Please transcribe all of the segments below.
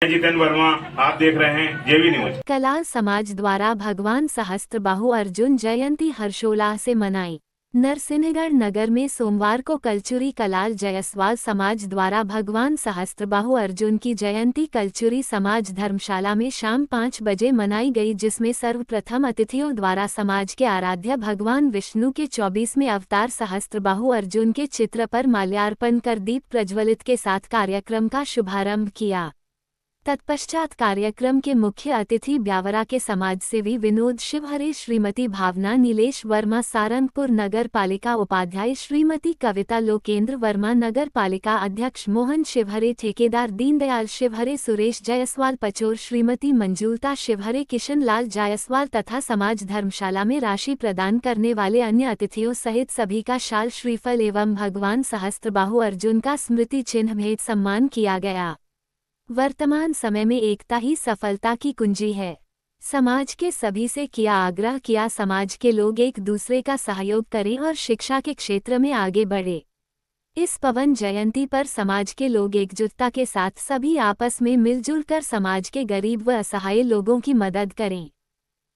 जितेंद्र वर्मा, आप देख रहे हैं जेवी न्यूज। कलाल समाज द्वारा भगवान सहस्त्रबाहु अर्जुन जयंती हर्षोल्लास से मनाई। नरसिंहगढ़ नगर में सोमवार को कलचुरी कलाल जायसवाल समाज द्वारा भगवान सहस्त्रबाहु अर्जुन की जयंती कलचुरी समाज धर्मशाला में शाम 5 बजे मनाई गई, जिसमें सर्वप्रथम अतिथियों द्वारा समाज के आराध्य भगवान विष्णु के 24वें अवतार सहस्त्रबाहु अर्जुन के चित्र पर माल्यार्पण कर दीप प्रज्वलित के साथ कार्यक्रम का शुभारंभ किया। तत्पश्चात कार्यक्रम के मुख्य अतिथि ब्यावरा के समाजसेवी विनोद शिवहरे, श्रीमती भावना नीलेश वर्मा, सारंगपुर नगर पालिका उपाध्याय श्रीमती कविता लोकेंद्र वर्मा, नगर पालिका अध्यक्ष मोहन शिवहरे, ठेकेदार दीनदयाल शिवहरे, सुरेश जायसवाल पचोर, श्रीमती मंजूलता शिवहरे, किशन लाल जायसवाल तथा समाज धर्मशाला में राशि प्रदान करने वाले अन्य अतिथियों सहित सभी का शाल, श्रीफल एवं भगवान सहस्त्रबाहु अर्जुन का स्मृति चिन्ह भेंट सम्मान किया गया। वर्तमान समय में एकता ही सफलता की कुंजी है। समाज के सभी से किया आग्रह किया समाज के लोग एक दूसरे का सहयोग करें और शिक्षा के क्षेत्र में आगे बढ़े। इस पवन जयंती पर समाज के लोग एकजुटता के साथ सभी आपस में मिलजुल कर समाज के गरीब व असहाय लोगों की मदद करें।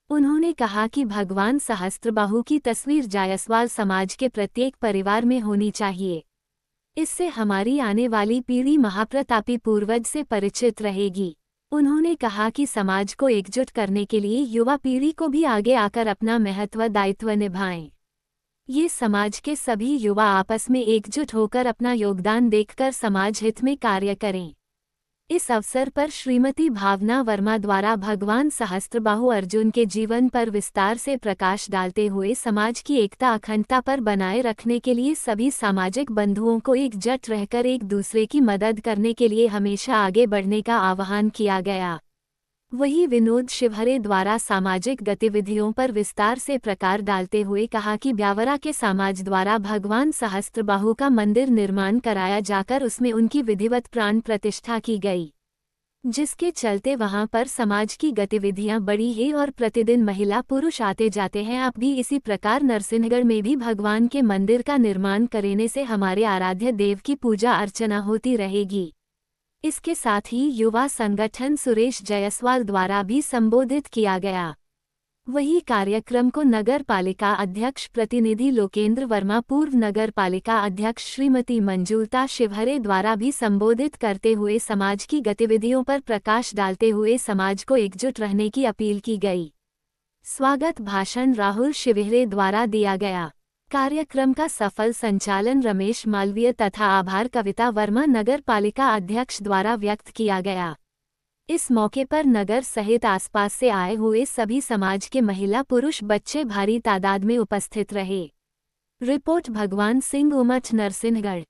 उन्होंने कहा कि भगवान सहस्त्रबाहु की तस्वीर जायसवाल समाज के प्रत्येक परिवार में होनी चाहिए। इससे हमारी आने वाली पीढ़ी महाप्रतापी पूर्वज से परिचित रहेगी। उन्होंने कहा कि समाज को एकजुट करने के लिए युवा पीढ़ी को भी आगे आकर अपना महत्व दायित्व निभाएं। ये समाज के सभी युवा आपस में एकजुट होकर अपना योगदान देकर समाज हित में कार्य करें। इस अवसर पर श्रीमती भावना वर्मा द्वारा भगवान सहस्त्रबाहु अर्जुन के जीवन पर विस्तार से प्रकाश डालते हुए समाज की एकता अखंडता पर बनाए रखने के लिए सभी सामाजिक बंधुओं को एकजुट रहकर एक दूसरे की मदद करने के लिए हमेशा आगे बढ़ने का आह्वान किया गया। वहीं विनोद शिवहरे द्वारा सामाजिक गतिविधियों पर विस्तार से प्रकाश डालते हुए कहा कि ब्यावरा के समाज द्वारा भगवान सहस्त्रबाहु का मंदिर निर्माण कराया जाकर उसमें उनकी विधिवत प्राण प्रतिष्ठा की गई, जिसके चलते वहां पर समाज की गतिविधियां बढ़ी है और प्रतिदिन महिला पुरुष आते जाते हैं। अब भी इसी प्रकार नरसिंहगढ़ में भी भगवान के मंदिर का निर्माण करने से हमारे आराध्य देव की पूजा अर्चना होती रहेगी। इसके साथ ही युवा संगठन सुरेश जायसवाल द्वारा भी संबोधित किया गया। वही कार्यक्रम को नगर पालिका अध्यक्ष प्रतिनिधि लोकेंद्र वर्मा, पूर्व नगर पालिका अध्यक्ष श्रीमती मंजूलता शिवहरे द्वारा भी संबोधित करते हुए समाज की गतिविधियों पर प्रकाश डालते हुए समाज को एकजुट रहने की अपील की गई। स्वागत भाषण राहुल शिवहरे द्वारा दिया गया। कार्यक्रम का सफल संचालन रमेश मालवीय तथा आभार कविता वर्मा नगर पालिका अध्यक्ष द्वारा व्यक्त किया गया। इस मौके पर नगर सहित आसपास से आए हुए सभी समाज के महिला पुरुष बच्चे भारी तादाद में उपस्थित रहे। रिपोर्ट भगवान सिंह उमठ, नरसिंहगढ़।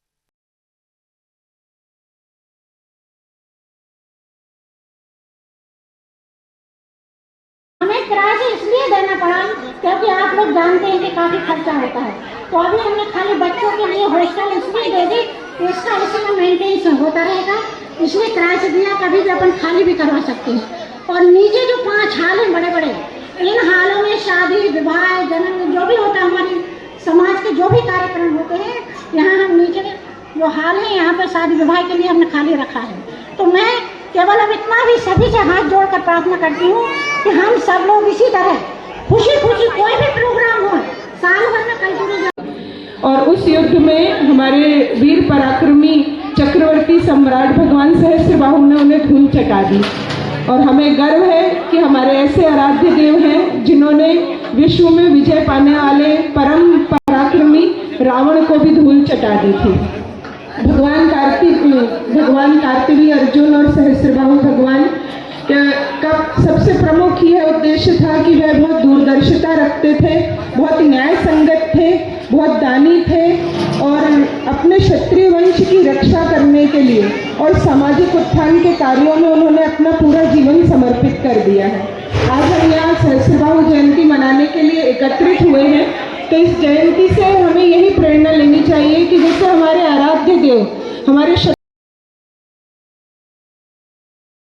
हमें किराया इसलिए देना पड़ा क्योंकि आप लोग जानते हैं कि काफ़ी खर्चा होता है, तो अभी हमने खाली बच्चों के लिए हॉस्टल इसलिए दे दी कि इसका इसी में मेंटेनेंस होता रहेगा, इसलिए किराए से दिया। कभी भी अपन खाली भी करवा सकते हैं। और नीचे जो 5 हाल हैं बड़े बड़े, इन हालों में शादी विवाह जन्म जो भी होता है, हमारी समाज के जो भी कार्यक्रम होते हैं, यहाँ हम नीचे जो हाल है यहाँ पर शादी विवाह के लिए हमने खाली रखा है। तो मैं केवल अब इतना भी सभी से हाथ जोड़कर प्रार्थना करती हूँ कि हम सब लोग इसी तरह खुशी खुशी कोई भी प्रोग्राम हो साल भर में कल्चरल। और उस युद्ध में हमारे वीर पराक्रमी चक्रवर्ती सम्राट भगवान सहस्त्रबाहु ने उन्हें धूल चटा दी। और हमें गर्व है कि हमारे ऐसे आराध्य देव हैं जिन्होंने विश्व में विजय पाने वाले परम पराक्रमी रावण को भी धूल चटा दी थी। भगवान कार्तिवीय अर्जुन और सहस्त्रबाहु भगवान का सबसे प्रमुख यह उद्देश्य था कि वह बहुत दूरदर्शिता रखते थे, बहुत न्याय संगत थे, बहुत दानी थे और अपने क्षत्रिय वंश की रक्षा करने के लिए और सामाजिक उत्थान के कार्यों में उन्होंने अपना पूरा जीवन समर्पित कर दिया है। आज हम यहाँ सहस्त्रबाहु जयंती मनाने के लिए एकत्रित हुए हैं, तो इस जयंती से हमें यही प्रेरणा लेनी चाहिए कि जैसे हमारे आराध्य देव हमारे